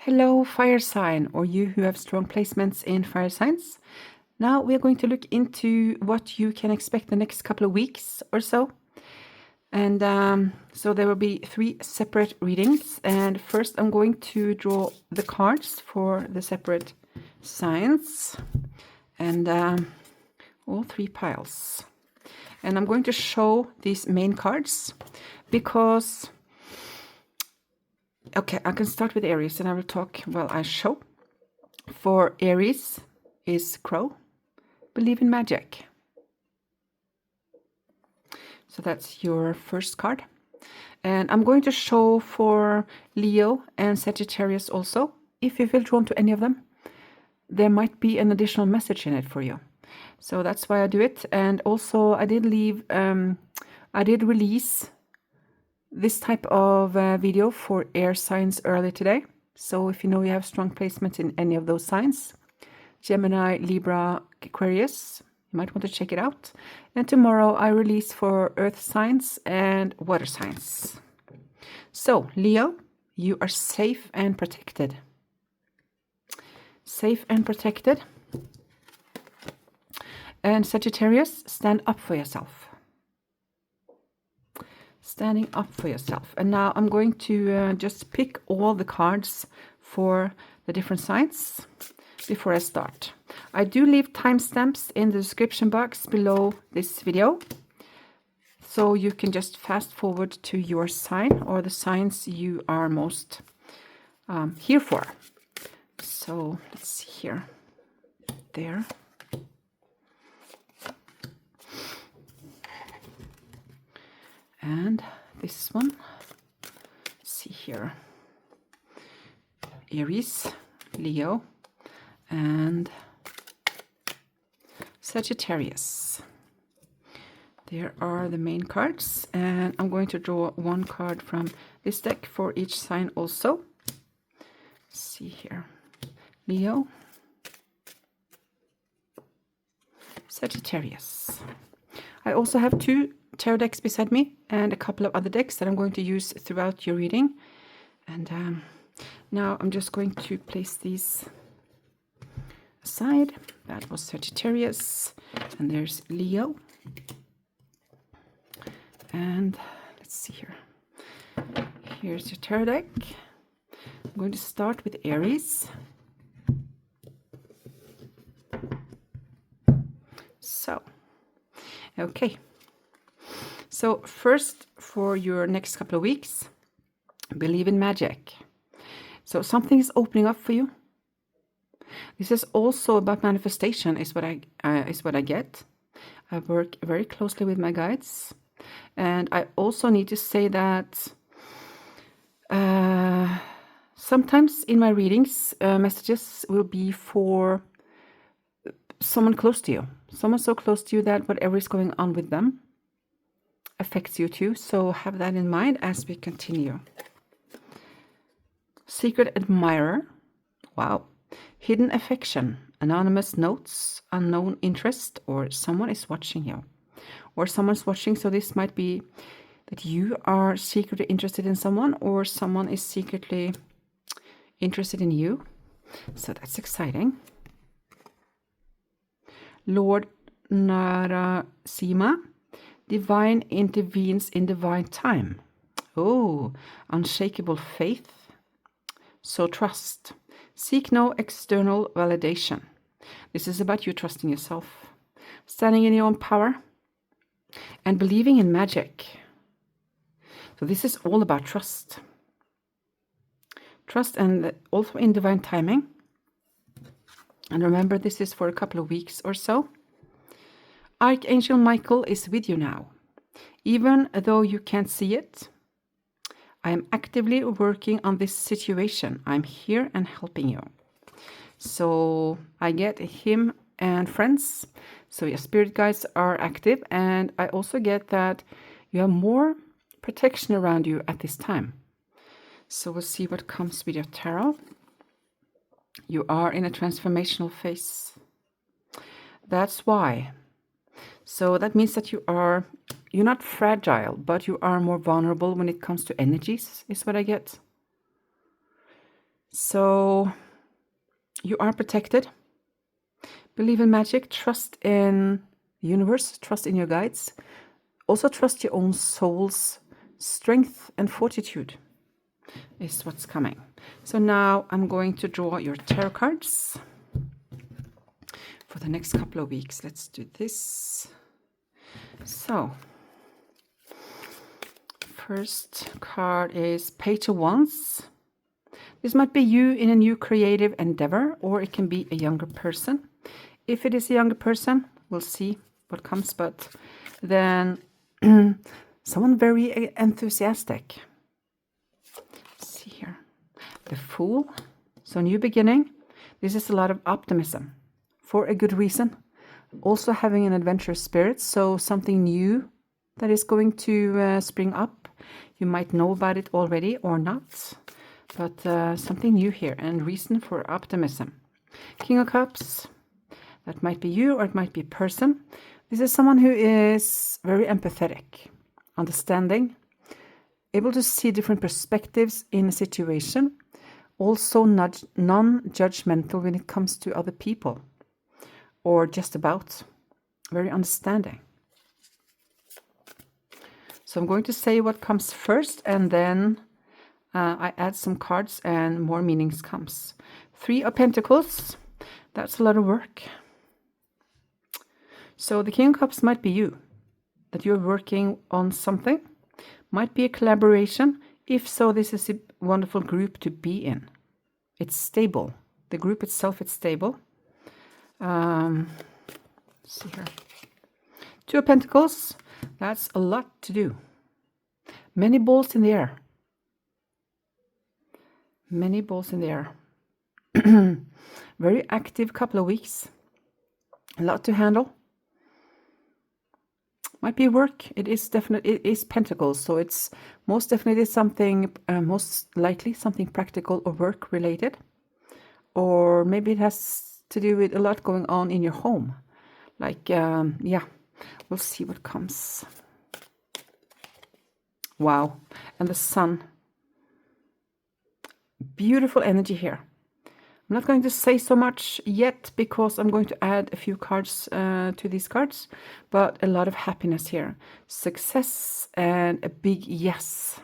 Hello, fire sign, or you who have strong placements in fire signs. Now we're going to look into what you can expect the next couple of weeks or so. And so there will be 3 separate readings. And first I'm going to draw the cards for the separate signs. And all 3 piles. And I'm going to show these main cards because... Okay, I can start with Aries and I will talk while I show. For Aries is Crow, believe in magic. So that's your first card. And I'm going to show for Leo and Sagittarius also. If you feel drawn to any of them, there might be an additional message in it for you. So that's why I do it. And also I did release this type of video for air signs early today. So if you know you have strong placements in any of those signs, Gemini, Libra, Aquarius, you might want to check it out. And tomorrow I release for earth signs and water signs. So Leo, you are safe and protected. Safe and protected. And Sagittarius, stand up for yourself. Standing up for yourself. And now I'm going to just pick all the cards for the different signs before I start. I do leave timestamps in the description box below this video, so you can just fast forward to your sign or the signs you are most here for. So let's see here. There. And this one, let's see here, Aries, Leo, and Sagittarius. There are the main cards, and I'm going to draw one card from this deck for each sign also. Let's see here, Leo, Sagittarius. I also have 2 tarot decks beside me and a couple of other decks that I'm going to use throughout your reading. And now I'm just going to place these aside. That was Sagittarius, and there's Leo. And let's see here. Here's your tarot deck. I'm going to start with Aries. So, okay. So first, for your next couple of weeks, believe in magic. So something is opening up for you. This is also about manifestation, is what I get. I work very closely with my guides, and I also need to say that sometimes in my readings, messages will be for someone close to you, someone so close to you that whatever is going on with them affects you too, so have that in mind as we continue. Secret admirer, wow. Hidden affection, anonymous notes, unknown interest, or someone is watching you, or someone's watching. So this might be that you are secretly interested in someone, or someone is secretly interested in you. So that's exciting. Lord Narasima, divine intervenes in divine time. Oh, unshakable faith. So trust. Seek no external validation. This is about you trusting yourself, standing in your own power, and believing in magic. So this is all about trust. Trust, and also in divine timing. And remember, this is for a couple of weeks or so. Archangel Michael is with you now. Even though you can't see it, I am actively working on this situation. I'm here and helping you. So I get him and friends. So your spirit guides are active. And I also get that you have more protection around you at this time. So we'll see what comes with your tarot. You are in a transformational phase. That's why. So that means that you're not fragile, but you are more vulnerable when it comes to energies, is what I get. So you are protected. Believe in magic, trust in the universe, trust in your guides. Also trust your own soul's strength and fortitude is what's coming. So now I'm going to draw your tarot cards for the next couple of weeks. Let's do this. So, first card is Page of Wands. This might be you in a new creative endeavor, or it can be a younger person. If it is a younger person, we'll see what comes, but then someone very enthusiastic. Let's see here. The Fool. So new beginning. This is a lot of optimism for a good reason. Also having an adventurous spirit, so something new that is going to spring up. You might know about it already or not, but something new here and reason for optimism. King of Cups. That might be you or it might be a person. This is someone who is very empathetic, understanding, able to see different perspectives in a situation, also non-judgmental when it comes to other people, or just about, very understanding. So I'm going to say what comes first, and then I add some cards and more meanings comes. 3 of Pentacles, that's a lot of work. So the King of Cups might be you, that you're working on something. Might be a collaboration. If so, this is a wonderful group to be in. It's stable. The group itself, it's stable. Let's see here. 2 of Pentacles, that's a lot to do. Many balls in the air. Many balls in the air. Very active couple of weeks. A lot to handle. Might be work. It is definitely, it is Pentacles, so it's most definitely something, most likely something practical or work related. Or maybe it has to do with a lot going on in your home. Like, yeah, we'll see what comes. Wow. And the Sun. Beautiful energy here. I'm not going to say so much yet because I'm going to add a few cards to these cards, but a lot of happiness here. Success and a big yes.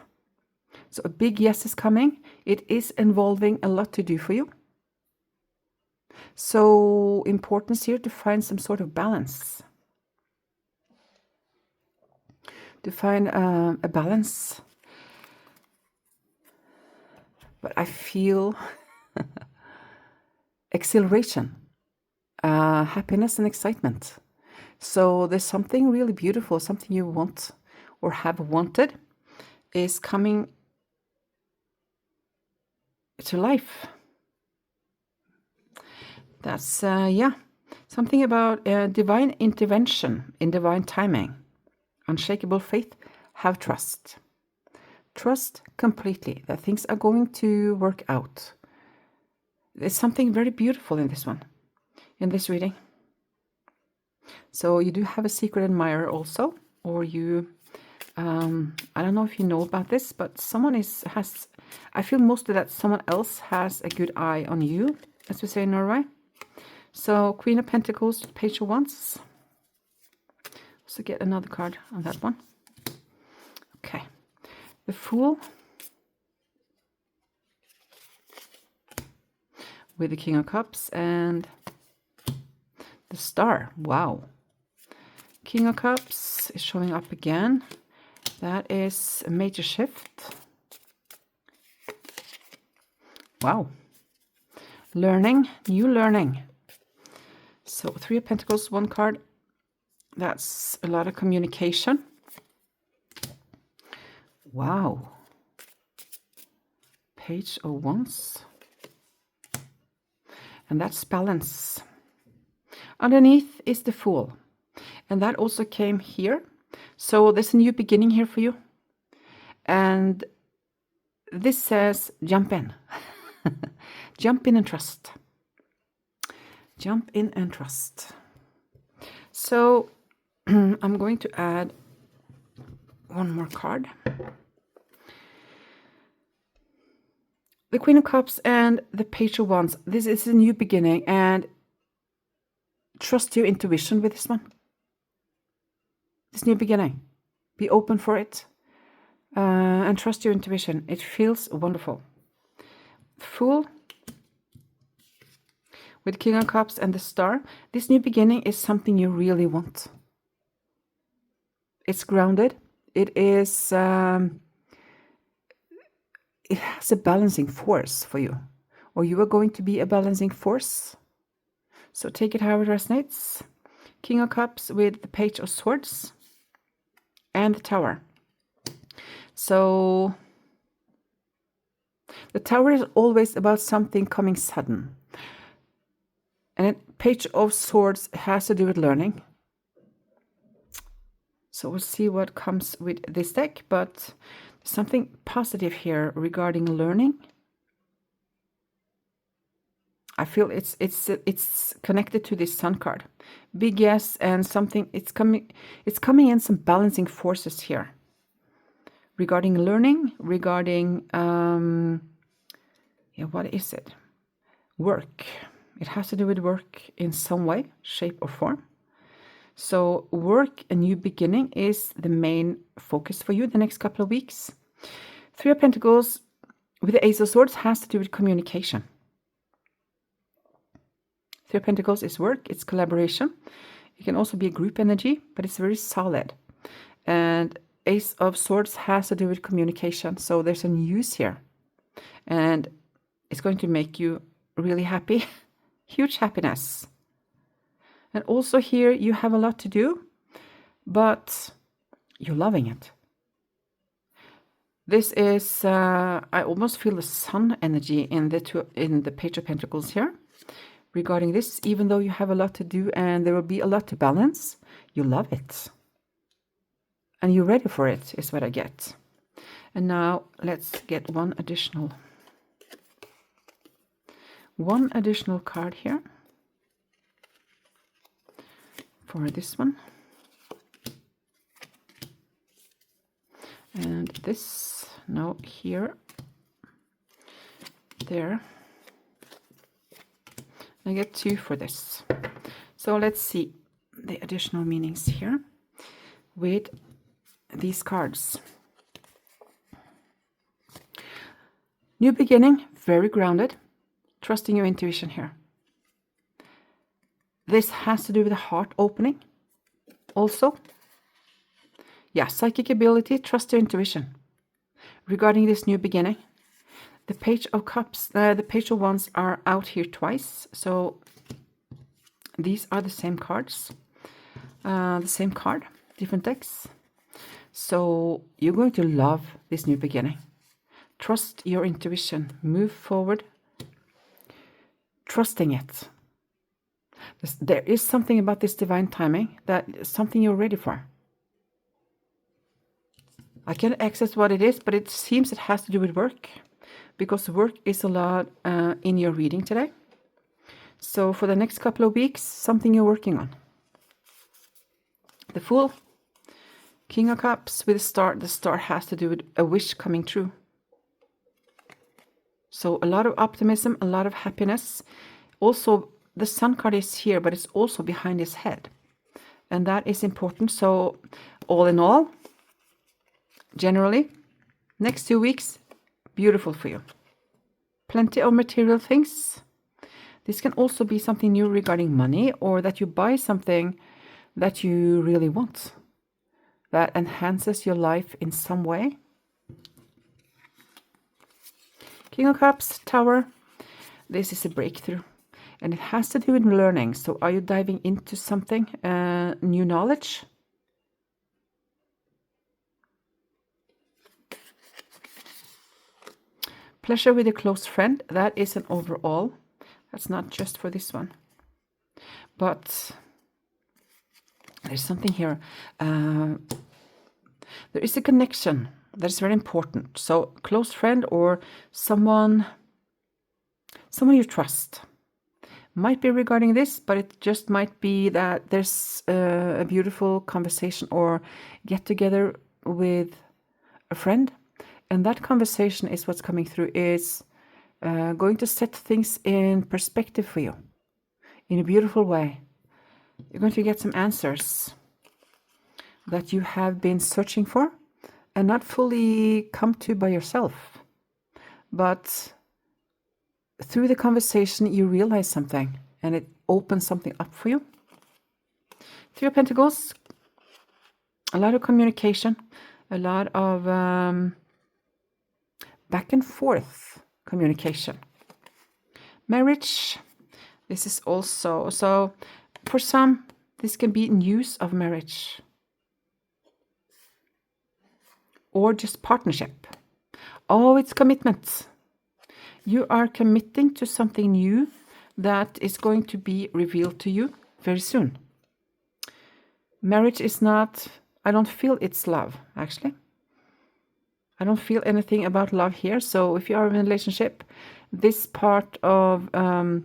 So a big yes is coming. It is involving a lot to do for you. So importance here to find some sort of balance. To find a balance. But I feel exhilaration, happiness and excitement. So there's something really beautiful, something you want or have wanted is coming to life. That's, yeah, something about divine intervention in divine timing. Unshakable faith, have trust. Trust completely that things are going to work out. There's something very beautiful in this one, in this reading. So you do have a secret admirer also, or you, I don't know if you know about this, but someone has, I feel mostly that someone else has a good eye on you, as we say in Norway. So Queen of Pentacles, Page of Wands. So get another card on that one. Okay. The Fool. With the King of Cups and the Star. Wow. King of Cups is showing up again. That is a major shift. Wow. Learning, new learning. So 3 of Pentacles, 1 card. That's a lot of communication. Wow. Page of Wands. And that's balance. Underneath is the Fool. And that also came here. So there's a new beginning here for you. And this says, jump in. Jump in and trust. Jump in and trust. So I'm going to add one more card. The Queen of Cups and the Page of Wands. This is a new beginning, and trust your intuition with this one. This new beginning. Be open for it. And trust your intuition. It feels wonderful. Fool. With King of Cups and the Star. This new beginning is something you really want. It's grounded. It is... it has a balancing force for you. Or you are going to be a balancing force. So take it how it resonates. King of Cups with the Page of Swords. And the Tower. So the Tower is always about something coming sudden. And Page of Swords has to do with learning. So we'll see what comes with this deck, but there's something positive here regarding learning. I feel it's connected to this Sun card. Big yes, and something it's coming in some balancing forces here. Regarding learning, regarding what is it? Work. It has to do with work in some way, shape or form. So work, a new beginning, is the main focus for you the next couple of weeks. Three of Pentacles with the Ace of Swords has to do with communication. Three of Pentacles is work, it's collaboration. It can also be a group energy, but it's very solid. And Ace of Swords has to do with communication. So there's a news here. And it's going to make you really happy. Huge happiness. And also here you have a lot to do, but you're loving it. This is, I almost feel the Sun energy in the Page of Pentacles here. Regarding this, even though you have a lot to do and there will be a lot to balance, you love it. And you're ready for it, is what I get. And now let's get one additional card here for this one. And this, no, here, there. I get two for this. So let's see the additional meanings here with these cards. New beginning, very grounded, trusting your intuition here. This has to do with the heart opening also. Yeah, psychic ability, trust your intuition. Regarding this new beginning, the Page of Cups, the Page of Wands are out here twice. So these are the same cards, the same card, different decks. So you're going to love this new beginning. Trust your intuition. Move forward, trusting it. There is something about this divine timing that is something you're ready for. I can't access what it is, but it seems it has to do with work. Because work is a lot in your reading today. So for the next couple of weeks, something you're working on. The Fool, King of Cups with a Star. The Star has to do with a wish coming true. So a lot of optimism, a lot of happiness. Also, the Sun card is here, but it's also behind his head. And that is important. So all in all, generally, next 2 weeks, beautiful for you. Plenty of material things. This can also be something new regarding money, or that you buy something that you really want. That enhances your life in some way. King of Cups, Tower. This is a breakthrough. And it has to do with learning. So are you diving into something, new knowledge? Pleasure with a close friend. That is an overall. That's not just for this one. But there's something here. There is a connection that is very important. So close friend or someone you trust. Might be regarding this, but it just might be that there's a beautiful conversation or get together with a friend. And that conversation is what's coming through is going to set things in perspective for you in a beautiful way. You're going to get some answers that you have been searching for and not fully come to by yourself. But through the conversation, you realize something and it opens something up for you. Three of Pentacles, a lot of communication, a lot of back and forth communication. Marriage, this is also, so for some, this can be news of marriage or just partnership. Oh, it's commitment. You are committing to something new that is going to be revealed to you very soon. Marriage is not, I don't feel it's love, actually. I don't feel anything about love here. So if you are in a relationship, this part of the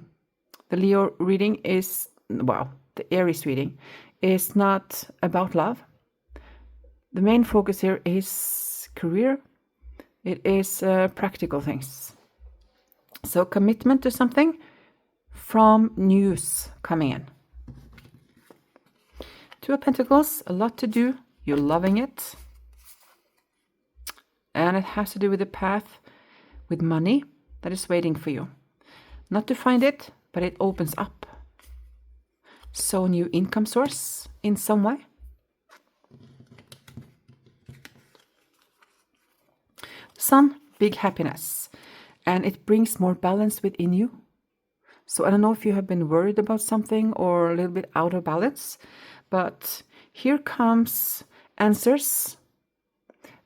Leo reading is, well, the Aries reading is not about love. The main focus here is career. It is practical things. So commitment to something from news coming in. Two of Pentacles, a lot to do. You're loving it. And it has to do with the path with money that is waiting for you. Not to find it, but it opens up. So new income source in some way. Sun, big happiness. And it brings more balance within you. So I don't know if you have been worried about something or a little bit out of balance. But here comes answers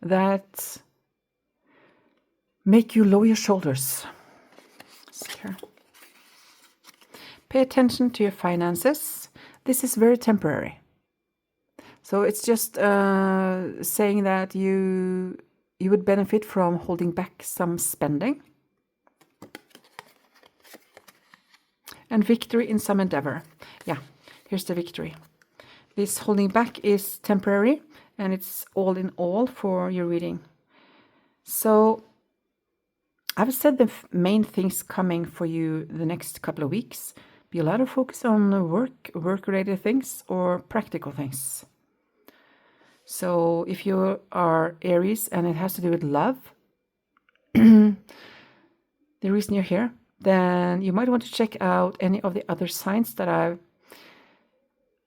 that make you lower your shoulders. Pay attention to your finances. This is very temporary. So it's just saying that you would benefit from holding back some spending. And victory in some endeavor. Yeah, here's the victory. This holding back is temporary and it's all in all for your reading. So I've said the main things coming for you the next couple of weeks. Be a lot of focus on work-related things or practical things. So if you are Aries and it has to do with love, the reason you're here, then you might want to check out any of the other signs that I've,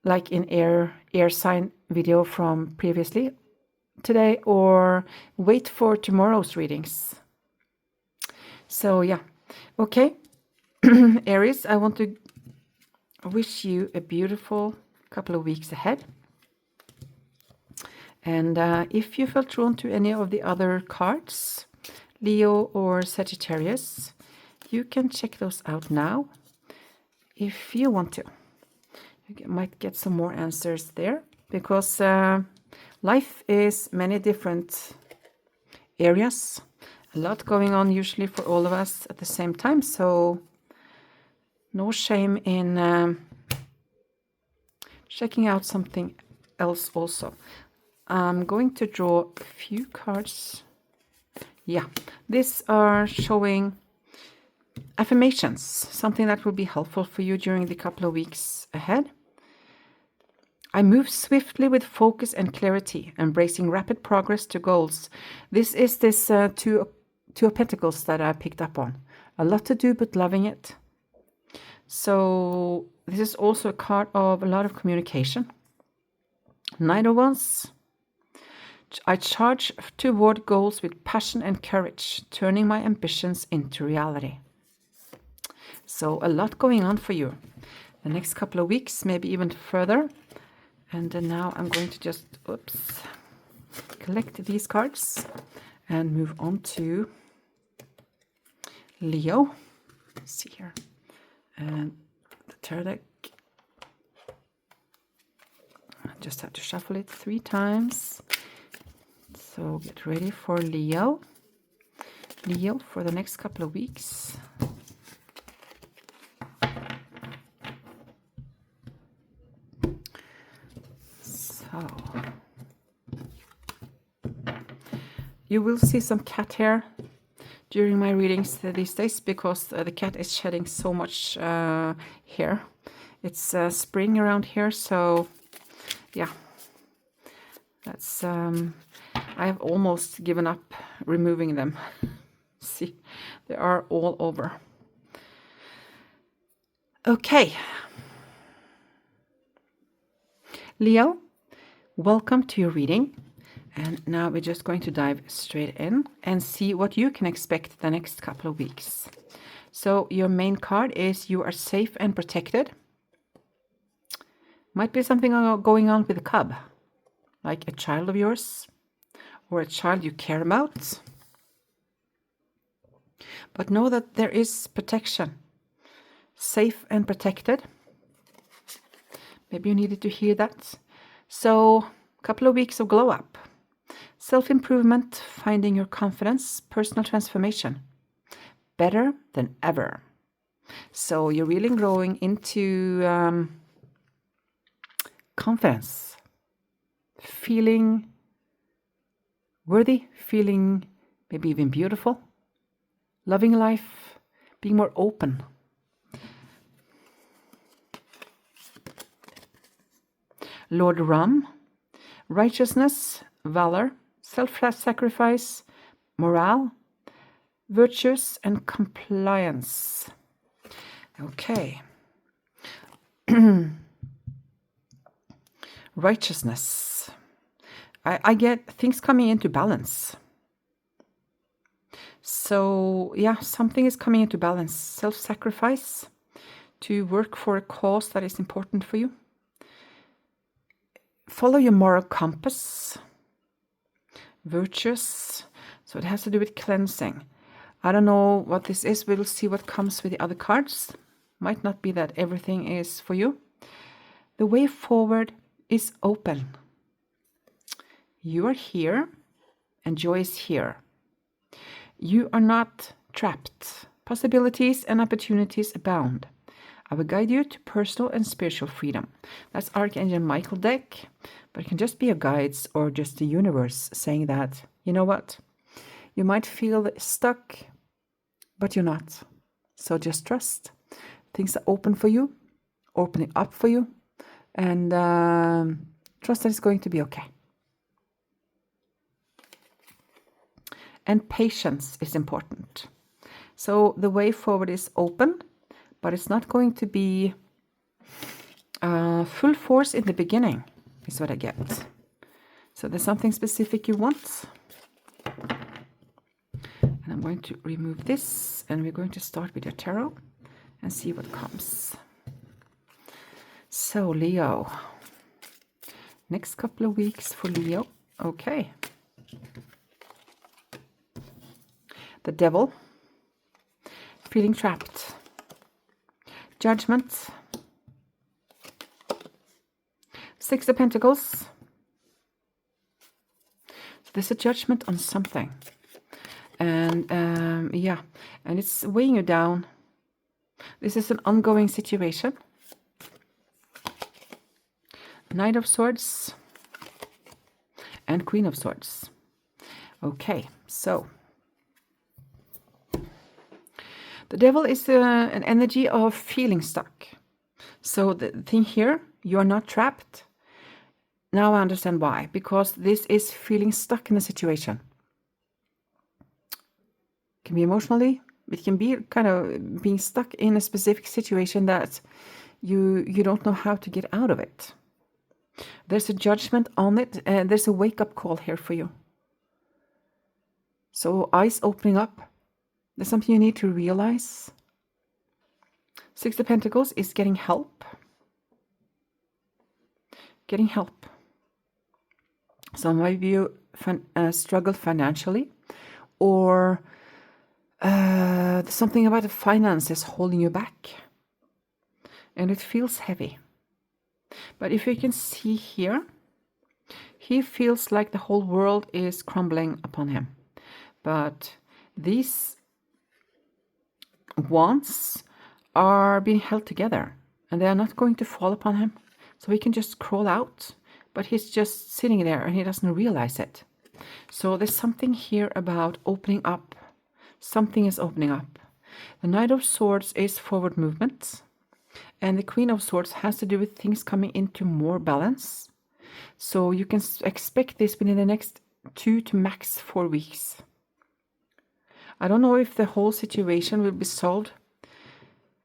like in air sign video from previously today, or wait for tomorrow's readings. So yeah, okay. Aries, I want to wish you a beautiful couple of weeks ahead. And if you felt drawn to any of the other cards, Leo or Sagittarius, you can check those out now if you want to. You might get some more answers there, because life is many different areas. A lot going on usually for all of us at the same time. So no shame in checking out something else also. I'm going to draw a few cards. Yeah, these are showing affirmations, something that will be helpful for you during the couple of weeks ahead. I move swiftly with focus and clarity, embracing rapid progress to goals. This is this two of Pentacles that I picked up on. A lot to do, but loving it. So this is also a card of a lot of communication. Knight of Wands. I charge toward goals with passion and courage, turning my ambitions into reality. So a lot going on for you the next couple of weeks, maybe even further. And then now I'm going to just, collect these cards and move on to Leo. Let's see here. And the tarot deck. I just have to shuffle it 3 times. So get ready for Leo. Leo for the next couple of weeks. So you will see some cat hair during my readings these days because the cat is shedding so much hair. It's spring around here, so yeah, that's I have almost given up removing them. See, they are all over. Okay, Leo, welcome to your reading. And now we're just going to dive straight in and see what you can expect the next couple of weeks. So your main card is you are safe and protected. Might be something going on with a cub, like a child of yours or a child you care about. But know that there is protection. Safe and protected. Maybe you needed to hear that. So a couple of weeks of glow up. Self-improvement, finding your confidence, personal transformation. Better than ever. So you're really growing into confidence. Feeling worthy, feeling maybe even beautiful. Loving life, being more open. Lord Ram, righteousness, valor, self-sacrifice, morale, virtues, and compliance. Okay. Righteousness. I get things coming into balance. So, yeah, something is coming into balance. Self-sacrifice to work for a cause that is important for you. Follow your moral compass. Virtues. So it has to do with cleansing. I don't know what this is. We'll see what comes with the other cards. Might not be that everything is for you. The way forward is open. You are here and joy is here. You are not trapped. Possibilities and opportunities abound. I will guide you to personal and spiritual freedom. That's Archangel Michael deck, but it can just be your guides or just the universe saying that, you know what? You might feel stuck, but you're not. So just trust. Things are open for you, opening up for you, and trust that it's going to be okay. And patience is important. So the way forward is open, but it's not going to be full force in the beginning, is what I get. So there's something specific you want. And I'm going to remove this, and we're going to start with your tarot and see what comes. So Leo, next couple of weeks for Leo. Okay. The Devil, feeling trapped. Judgment, Six of Pentacles. So there's a judgment on something, and yeah, and it's weighing you down. This is an ongoing situation. Knight of Swords and Queen of Swords. Okay, so the Devil is an energy of feeling stuck. So the thing here, you're not trapped. Now I understand why. Because this is feeling stuck in a situation. It can be emotionally. It can be kind of being stuck in a specific situation that you don't know how to get out of it. There's a judgment on it, and there's a wake-up call here for you. So eyes opening up. There's something you need to realize. Six of Pentacles is getting help. Getting help. Some of you struggled financially, or something about the finances holding you back. And it feels heavy. But if you can see here, he feels like the whole world is crumbling upon him. But these wands are being held together, and they are not going to fall upon him. So he can just crawl out, but he's just sitting there and he doesn't realize it. So there's something here about opening up something is opening up. The Knight of Swords is forward movement, and the Queen of Swords has to do with things coming into more balance. So you can expect this within the next 2 to max 4 weeks. I don't know if the whole situation will be solved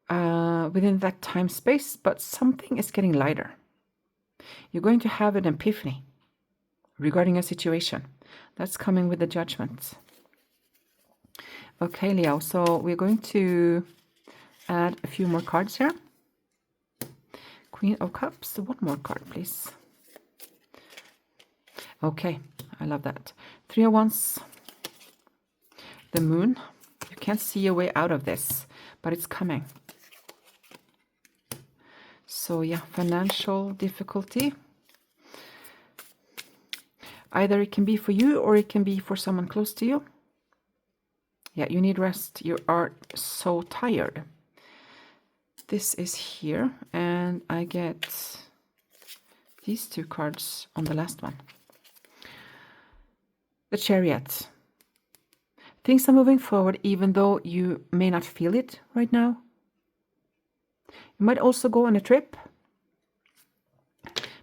within that time space, but something is getting lighter. You're going to have an epiphany regarding a situation. That's coming with the Judgment. Okay, Leo, so we're going to add a few more cards here. Queen of Cups, one more card, please. Okay, I love that. 3 of Wands. The Moon. You can't see a way out of this, but it's coming. So yeah, financial difficulty. Either it can be for you or it can be for someone close to you. Yeah, you need rest. You are so tired. This is here, and I get these 2 cards on the last one. The Chariot. Things are moving forward even though you may not feel it right now. You might also go on a trip.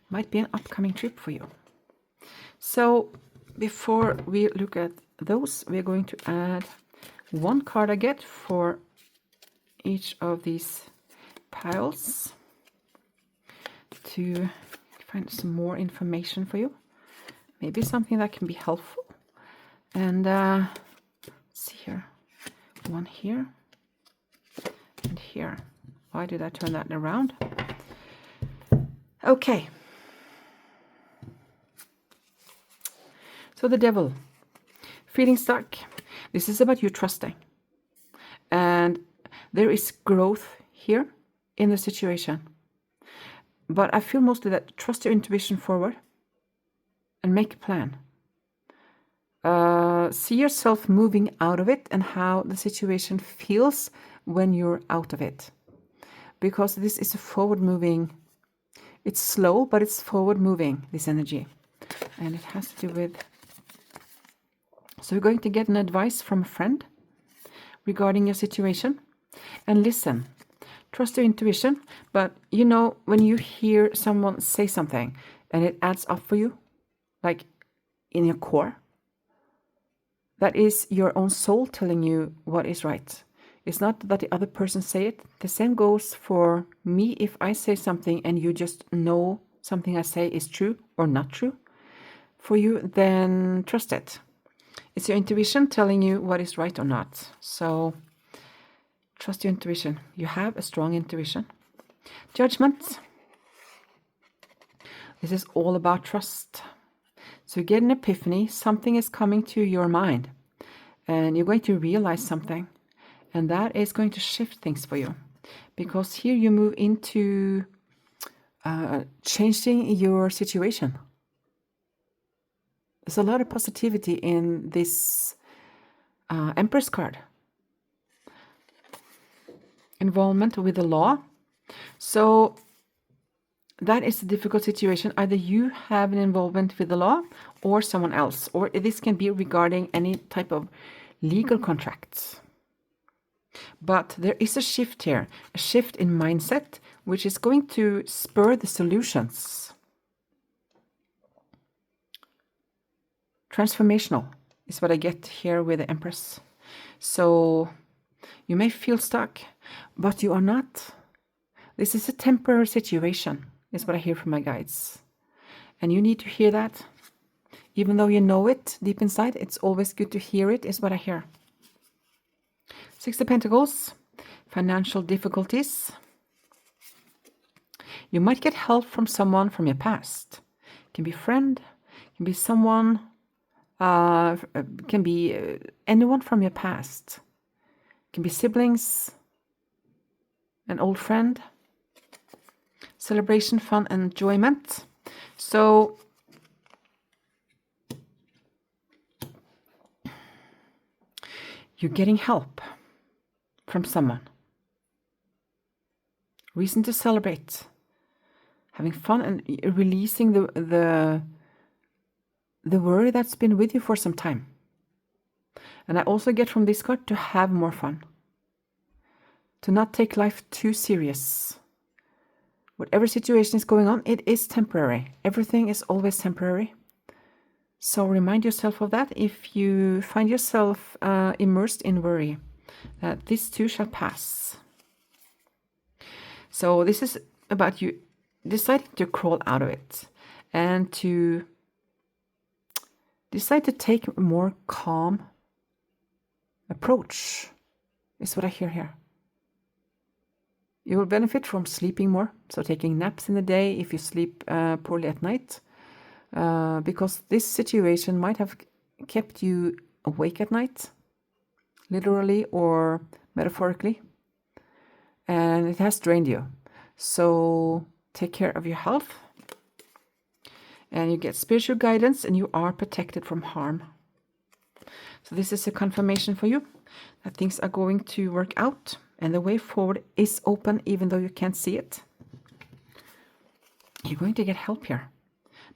Might be an upcoming trip for you. So before we look at those, we're going to add 1 card I get for each of these piles to find some more information for you. Maybe something that can be helpful. And let's see here. 1 here and here. Why did I turn that around? Okay. So the Devil. Feeling stuck. This is about you trusting. And there is growth here in the situation. But I feel mostly that trust your intuition forward and make a plan. See yourself moving out of it and how the situation feels when you're out of it. Because this is a forward moving, it's slow, but it's forward moving, this energy. And it has to do with, so you're going to get an advice from a friend regarding your situation. And listen, trust your intuition, but you know, when you hear someone say something and it adds up for you, like in your core, that is your own soul telling you what is right. It's not that the other person say it. The same goes for me. If I say something and you just know something I say is true or not true for you, then trust it. It's your intuition telling you what is right or not. So trust your intuition. You have a strong intuition. Judgment. This is all about trust. So you get an epiphany. Something is coming to your mind. And you're going to realize something. And that is going to shift things for you. Because here you move into changing your situation. There's a lot of positivity in this Empress card. Involvement with the law. So that is a difficult situation. Either you have an involvement with the law or someone else. Or this can be regarding any type of legal contracts. But there is a shift here, a shift in mindset, which is going to spur the solutions. Transformational is what I get here with the Empress. So you may feel stuck, but you are not. This is a temporary situation, is what I hear from my guides. And you need to hear that. Even though you know it deep inside, it's always good to hear it, is what I hear. 6 of Pentacles, financial difficulties. You might get help from someone from your past. It can be a friend, it can be someone, can be anyone from your past. It can be siblings, an old friend. Celebration, fun, enjoyment. So you're getting help from someone. Reason to celebrate. Having fun and releasing the worry that's been with you for some time. And I also get from this card to have more fun. To not take life too serious. Whatever situation is going on, it is temporary. Everything is always temporary. So remind yourself of that if you find yourself immersed in worry, that this too shall pass. So this is about you deciding to crawl out of it and to decide to take a more calm approach, is what I hear here. You will benefit from sleeping more, so taking naps in the day if you sleep poorly at night, because this situation might have kept you awake at night, literally or metaphorically, and it has drained you. So take care of your health, and you get spiritual guidance, and you are protected from harm. So this is a confirmation for you that things are going to work out. And the way forward is open, even though you can't see it. You're going to get help here.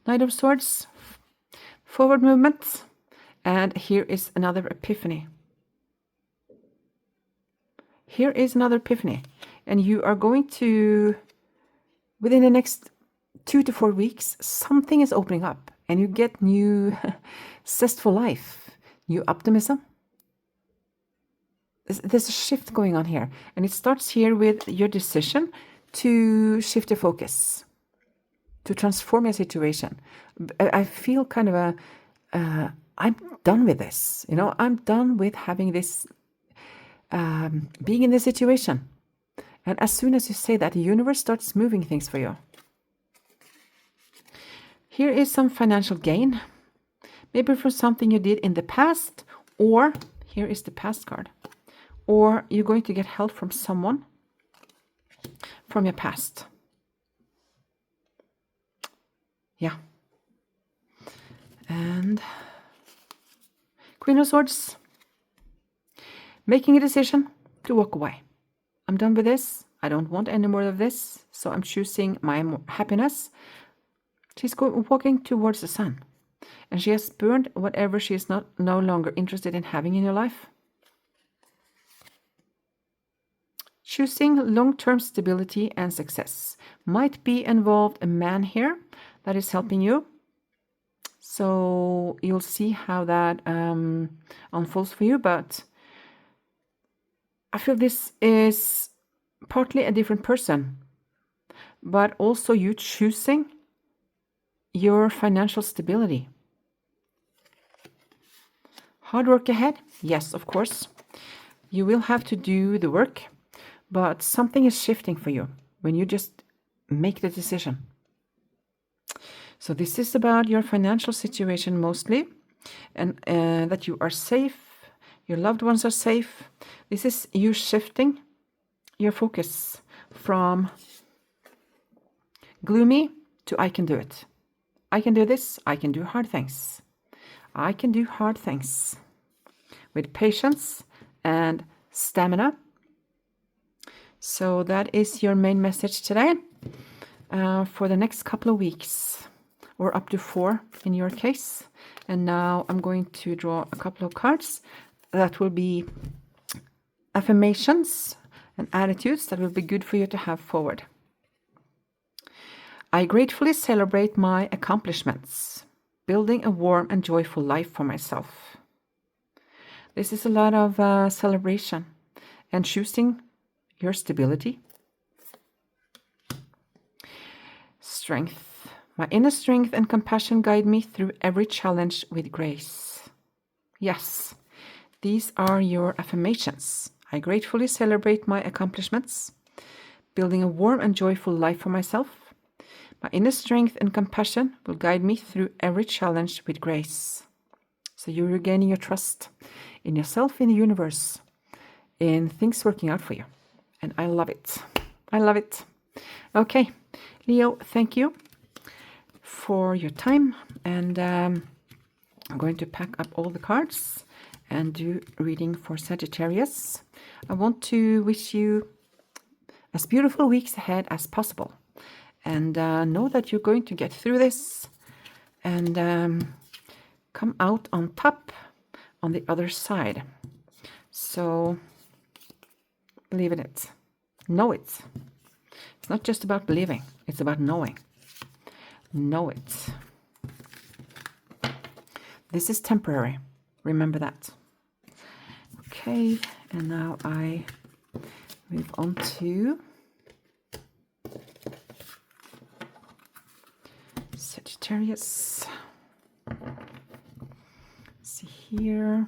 Knight of Swords, forward movement. And here is another epiphany. Here is another epiphany. And you are going to, within the next 2 to 4 weeks, something is opening up. And you get new zest for life, new optimism. There's a shift going on here, and it starts here with your decision to shift your focus, to transform your situation. I feel kind of I'm done with this. I'm done with having this, being in this situation. And as soon as you say that, the universe starts moving things for you. Here is some financial gain, maybe for something you did in the past, or here is the past card. Or you're going to get help from someone from your past. Yeah. And Queen of Swords. Making a decision to walk away. I'm done with this. I don't want any more of this. So I'm choosing my happiness. She's walking towards the sun. And she has burned whatever she is no longer interested in having in your life. Choosing long-term stability and success. Might be involved a man here that is helping you. So you'll see how that unfolds for you. But I feel this is partly a different person. But also you choosing your financial stability. Hard work ahead? Yes, of course. You will have to do the work. But something is shifting for you when you just make the decision. So this is about your financial situation mostly, and that you are safe, your loved ones are safe. This is you shifting your focus from gloomy to I can do it. I can do this. I can do hard things. I can do hard things with patience and stamina. So that is your main message today for the next couple of weeks, or up to 4 in your case. And now I'm going to draw a couple of cards that will be affirmations and attitudes that will be good for you to have forward. I gratefully celebrate my accomplishments, building a warm and joyful life for myself. This is a lot of celebration and choosing your stability. Strength. My inner strength and compassion guide me through every challenge with grace. Yes, these are your affirmations. I gratefully celebrate my accomplishments, building a warm and joyful life for myself. My inner strength and compassion will guide me through every challenge with grace. So you're regaining your trust in yourself, in the universe, in things working out for you. And I love it. I love it. Okay, Leo, thank you for your time. And I'm going to pack up all the cards and do reading for Sagittarius. I want to wish you as beautiful weeks ahead as possible. And know that you're going to get through this and come out on top on the other side. So believe in it. Know it. It's not just about believing. It's about knowing. Know it. This is temporary. Remember that. Okay, and now I move on to Sagittarius. See here.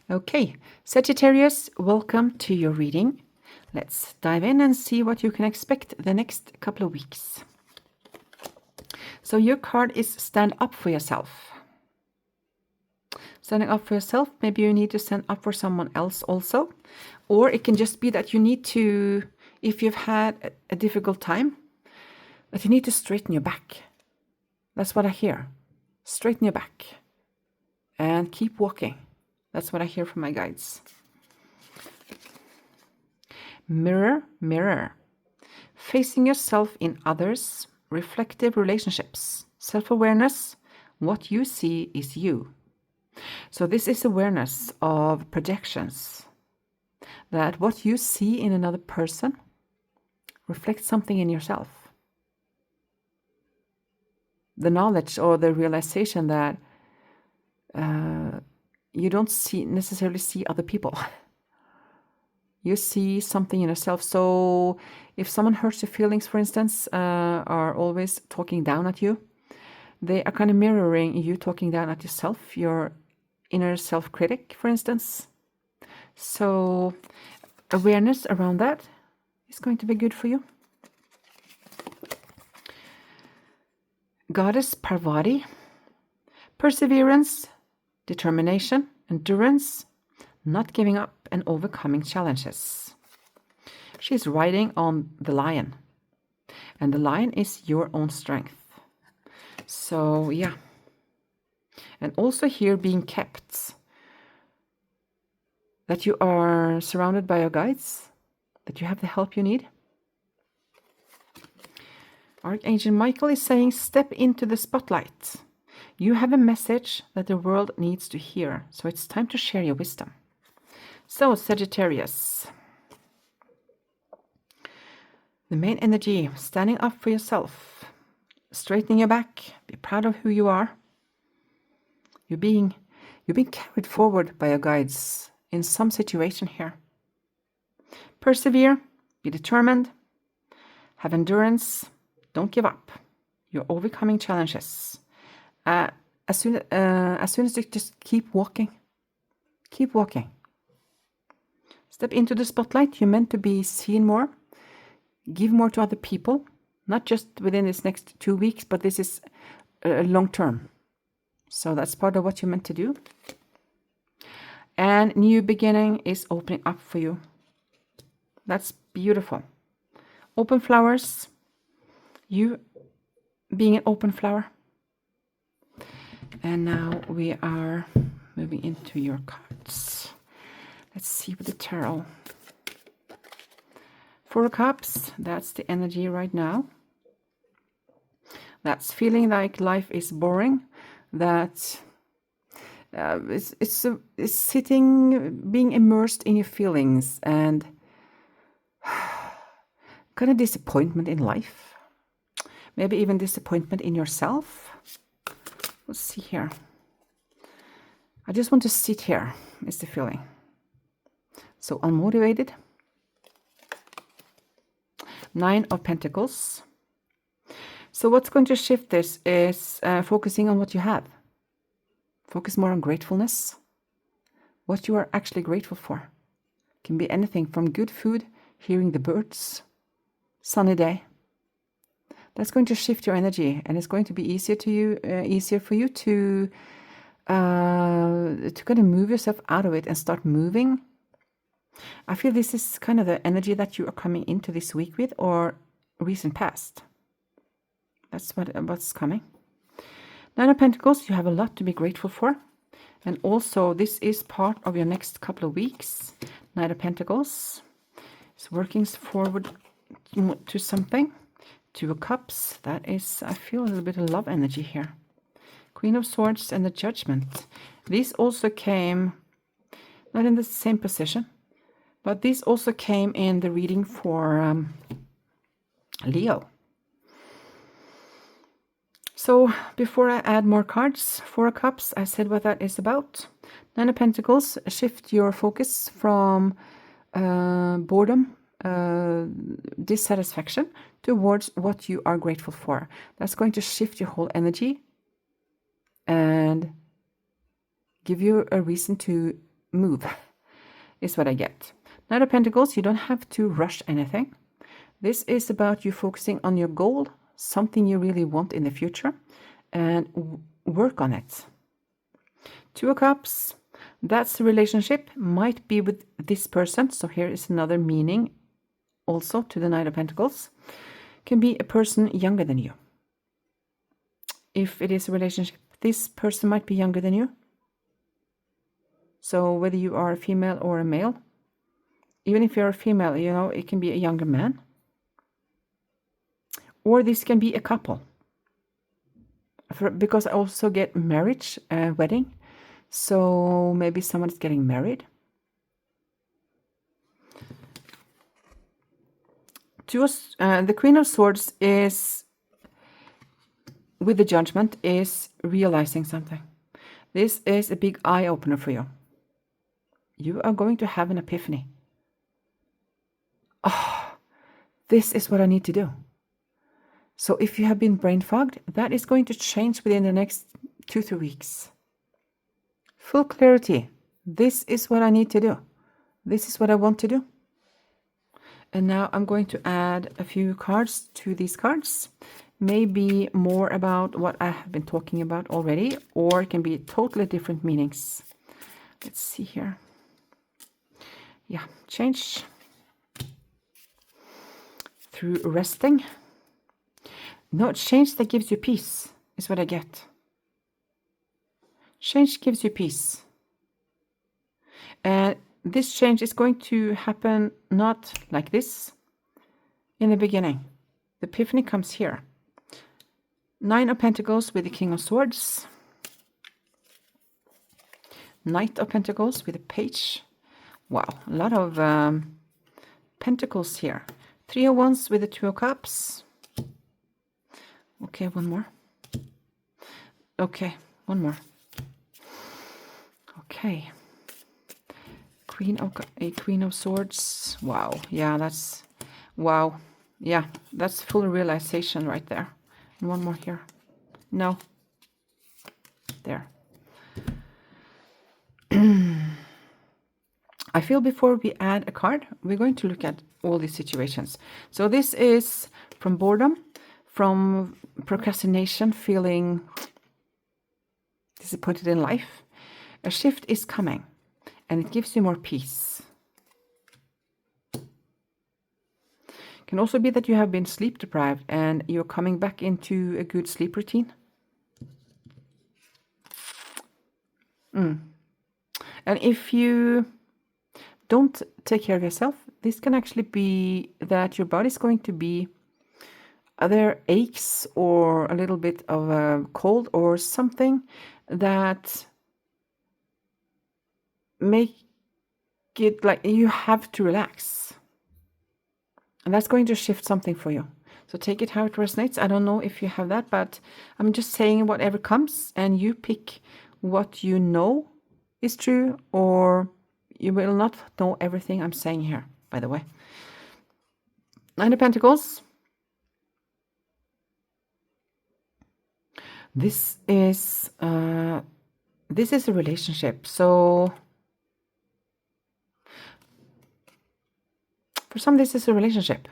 Okay, Sagittarius, welcome to your reading. Let's dive in and see what you can expect the next couple of weeks. So your card is stand up for yourself. Standing up for yourself, maybe you need to stand up for someone else also. Or it can just be that you need to, if you've had a difficult time, that you need to straighten your back. That's what I hear. Straighten your back and keep walking. That's what I hear from my guides. Mirror, mirror. Facing yourself in others, reflective relationships, self-awareness, what you see is you. So this is awareness of projections, that what you see in another person reflects something in yourself. The knowledge or the realization that you don't necessarily see other people. You see something in yourself. So if someone hurts your feelings, for instance, are always talking down at you, they are kind of mirroring you talking down at yourself, your inner self-critic, for instance. So awareness around that is going to be good for you. Goddess Parvati, perseverance, determination, endurance, not giving up and overcoming challenges. She's riding on the lion, and the lion is your own strength. So yeah, and also here being kept, that you are surrounded by your guides, that you have the help you need. Archangel Michael is saying, step into the spotlight. You have a message that the world needs to hear, so it's time to share your wisdom. So, Sagittarius, the main energy, standing up for yourself, straightening your back, be proud of who you are. You're being carried forward by your guides in some situation here. Persevere, be determined, have endurance, don't give up. You're overcoming challenges. As soon as you just keep walking. Keep walking. Step into the spotlight. You're meant to be seen more. Give more to other people. Not just within this next 2 weeks, but this is long term. So that's part of what you're meant to do. And new beginning is opening up for you. That's beautiful. Open flowers. You being an open flower. And now we are moving into your cards. Let's see with the tarot. 4 of Cups, that's the energy right now. That's feeling like life is boring. That it's sitting, being immersed in your feelings and kind of disappointment in life. Maybe even disappointment in yourself. Let's see here. I just want to sit here, is the feeling. So unmotivated. 9 of Pentacles. So what's going to shift this is focusing on what you have. Focus more on gratefulness. What you are actually grateful for. Can be anything from good food, hearing the birds, sunny day. That's going to shift your energy, and it's going to be easier for you to kind of move yourself out of it and start moving. I feel this is kind of the energy that you are coming into this week with, or recent past. That's what's coming. 9 of Pentacles, you have a lot to be grateful for. And also, this is part of your next couple of weeks. Knight of Pentacles. It's working forward to something. Two of Cups. That is, I feel a little bit of love energy here. Queen of Swords and the Judgment. These also came, not in the same position, but these also came in the reading for Leo. So before I add more cards, Four of Cups, I said what that is about. Nine of Pentacles, shift your focus from boredom, dissatisfaction, towards what you are grateful for. That's going to shift your whole energy and give you a reason to move, is what I get. Knight of Pentacles, you don't have to rush anything. This is about you focusing on your goal, something you really want in the future, and work on it. Two of Cups, that's the relationship, might be with this person. So here is another meaning also to the Knight of Pentacles. Can be a person younger than you. If it is a relationship, this person might be younger than you. So whether you are a female or a male, even if you're a female, you know, it can be a younger man. Or this can be a couple. Because I also get marriage, wedding. So maybe someone's getting married. The Queen of Swords is, with the Judgment, is realizing something. This is a big eye-opener for you. You are going to have an epiphany. Oh, this is what I need to do. So if you have been brain fogged, that is going to change within the next 2-3 weeks. Full clarity. This is what I need to do. This is what I want to do. And now I'm going to add a few cards to these cards. Maybe more about what I have been talking about already, or it can be totally different meanings. Let's see here. Yeah, change through resting. No, change that gives you peace is what I get. Change gives you peace. And this change is going to happen not like this in the beginning. The epiphany comes here. Nine of Pentacles with the King of Swords. Knight of Pentacles with a Page. Wow, a lot of pentacles here. Three of Wands with the Two of Cups. Okay, one more. Okay, one more. Okay. Queen of Swords. Wow. Yeah, that's wow. Yeah, that's full realization right there. And one more here. No. There. I feel before we add a card, we're going to look at all these situations. So this is from boredom, from procrastination, feeling disappointed in life. A shift is coming, and it gives you more peace. It can also be that you have been sleep deprived and you're coming back into a good sleep routine. And if you don't take care of yourself, this can actually be that your body's going to be other aches or a little bit of a cold or something that make it like you have to relax. And that's going to shift something for you. So take it how it resonates. I don't know if you have that, but I'm just saying whatever comes, and you pick what you know is true, or you will not know everything I'm saying here, by the way. Nine of Pentacles. This is a relationship. So for some, this is a relationship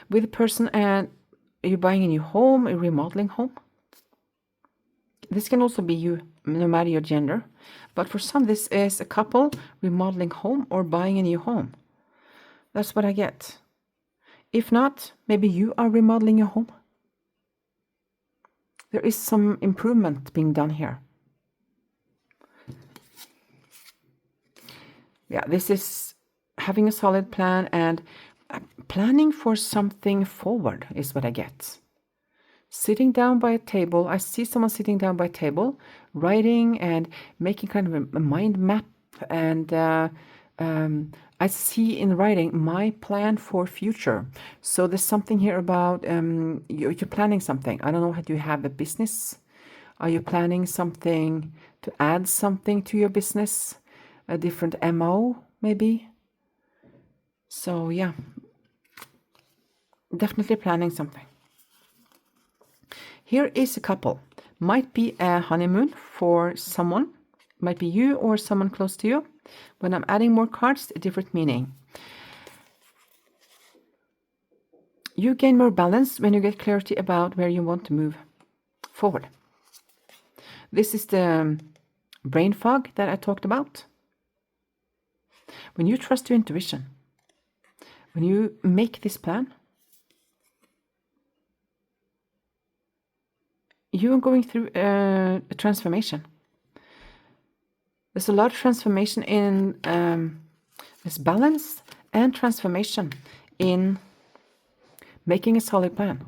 with a person, and you're buying a new home, a remodeling home. This can also be you, no matter your gender. But for some, this is a couple remodeling home or buying a new home. That's what I get. If not, maybe you are remodeling your home. There is some improvement being done here. Yeah, this is having a solid plan and planning for something forward is what I get. Sitting down by a table, I see someone sitting down by a table, writing and making kind of a mind map, and I see in writing my plan for future. So there's something here about you're planning something. I don't know, do you have a business? Are you planning something to add something to your business? A different MO, maybe? So yeah, definitely planning something. Here is a couple. Might be a honeymoon for someone. Might be you or someone close to you. When I'm adding more cards, a different meaning. You gain more balance when you get clarity about where you want to move forward. This is the brain fog that I talked about. When you trust your intuition, when you make this plan, you are going through a transformation. There's a lot of transformation in this balance and transformation in making a solid plan.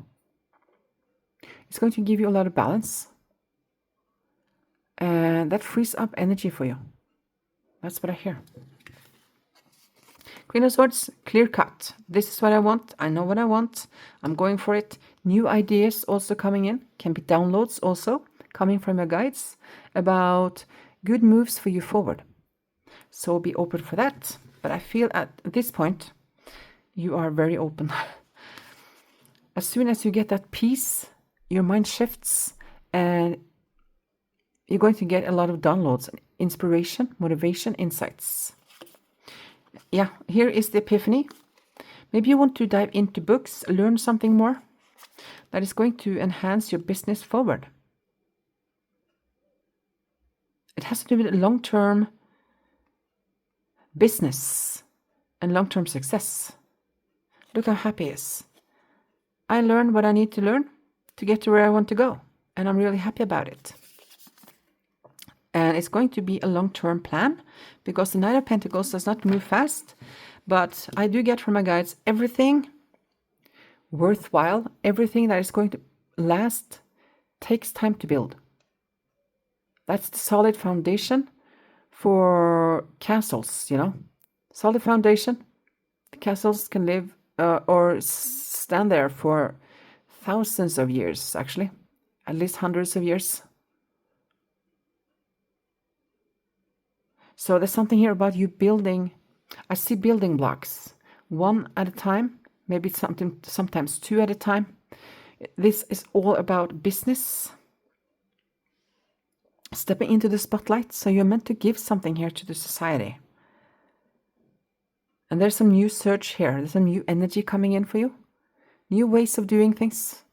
It's going to give you a lot of balance, and that frees up energy for you. That's what I hear. Queen of Swords, clear cut. This is what I want. I know what I want. I'm going for it. New ideas also coming in. Can be downloads also coming from your guides about good moves for you forward. So be open for that. But I feel at this point, you are very open. As soon as you get that peace, your mind shifts and you're going to get a lot of downloads, inspiration, motivation, insights. Yeah, here is the epiphany. Maybe you want to dive into books, learn something more that is going to enhance your business forward. It has to do with long-term business and long-term success. Look how happy he is. I learned what I need to learn to get to where I want to go, and I'm really happy about it. And it's going to be a long-term plan because the Knight of Pentacles does not move fast, but I do get from my guides everything worthwhile, everything that is going to last takes time to build. That's the solid foundation for castles, you know. Solid foundation. The castles can live or stand there for thousands of years, actually. At least hundreds of years. So there's something here about you building. I see building blocks, one at a time, maybe sometimes two at a time. This is all about business. Stepping into the spotlight. So you're meant to give something here to the society. And there's some new surge here. There's some new energy coming in for you. New ways of doing things.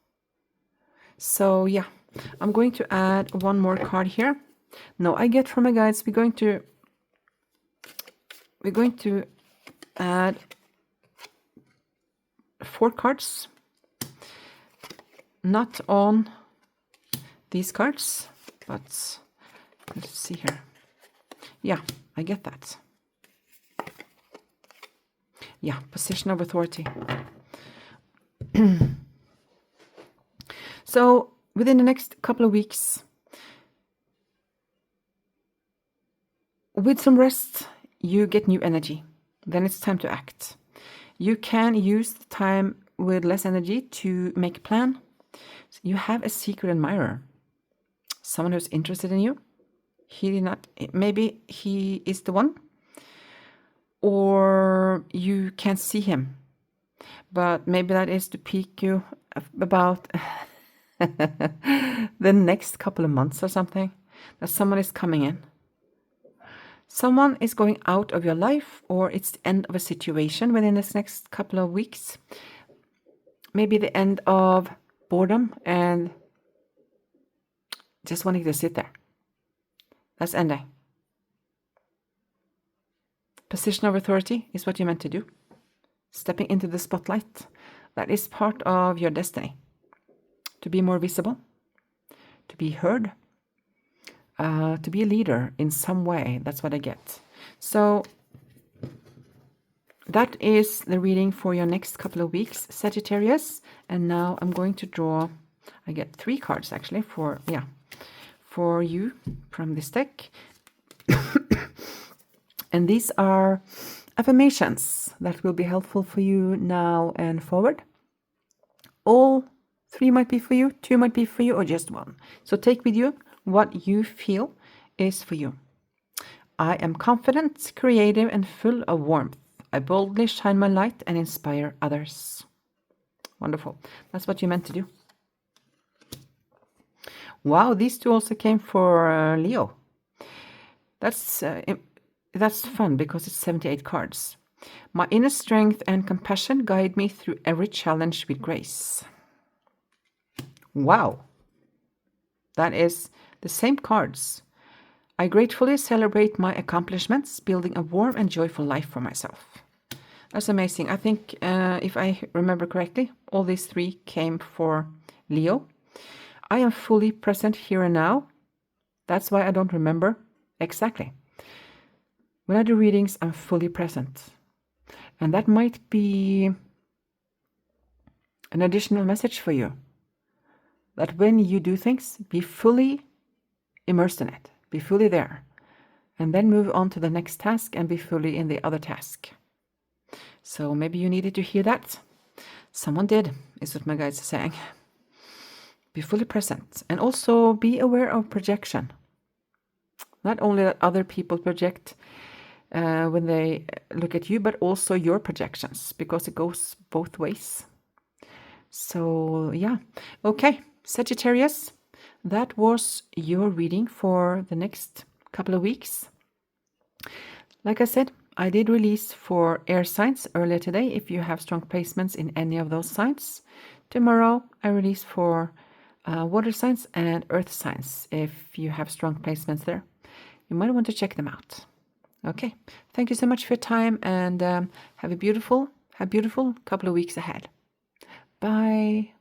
So yeah, I'm going to add one more card here. No, I get from my guides, we're going to add 4 cards. Not on these cards, but let's see here. Yeah, I get that. Yeah, position of authority. So within the next couple of weeks, with some rest, you get new energy. Then it's time to act. You can use the time with less energy to make a plan. You have a secret admirer. Someone who's interested in you. Maybe he is the one. Or you can't see him. But maybe that is to pique you about the next couple of months or something. That someone is coming in. Someone is going out of your life, or it's the end of a situation within this next couple of weeks. Maybe the end of boredom and just wanting to sit there. That's ending. Position of authority is what you're meant to do. Stepping into the spotlight. That is part of your destiny. To be more visible. To be heard. To be a leader in some way. That's what I get. So that is the reading for your next couple of weeks, Sagittarius. And now I'm going to draw, I get 3 cards actually for you from this deck. And these are affirmations that will be helpful for you now and forward. All 3 might be for you, 2 might be for you, or just 1. So take with you what you feel is for you. I am confident, creative, and full of warmth. I boldly shine my light and inspire others. Wonderful. That's what you meant to do. Wow, these 2 also came for Leo. That's fun because it's 78 cards. My inner strength and compassion guide me through every challenge with grace. Wow. That is the same cards. I gratefully celebrate my accomplishments, building a warm and joyful life for myself. That's amazing. I think, if I remember correctly, all these 3 came for Leo. I am fully present here and now. That's why I don't remember exactly. When I do readings, I'm fully present. And that might be an additional message for you. That when you do things, be fully immersed in it. Be fully there. And then move on to the next task and be fully in the other task. So maybe you needed to hear that. Someone did, is what my guides are saying. Be fully present. And also be aware of projection. Not only that other people project when they look at you, but also your projections, because it goes both ways. So yeah. Okay, Sagittarius, that was your reading for the next couple of weeks. Like I said, I did release for air signs earlier today if you have strong placements in any of those signs. Tomorrow I release for water signs and earth signs if you have strong placements there. You might want to check them out. Okay, thank you so much for your time, and have a beautiful couple of weeks ahead. Bye.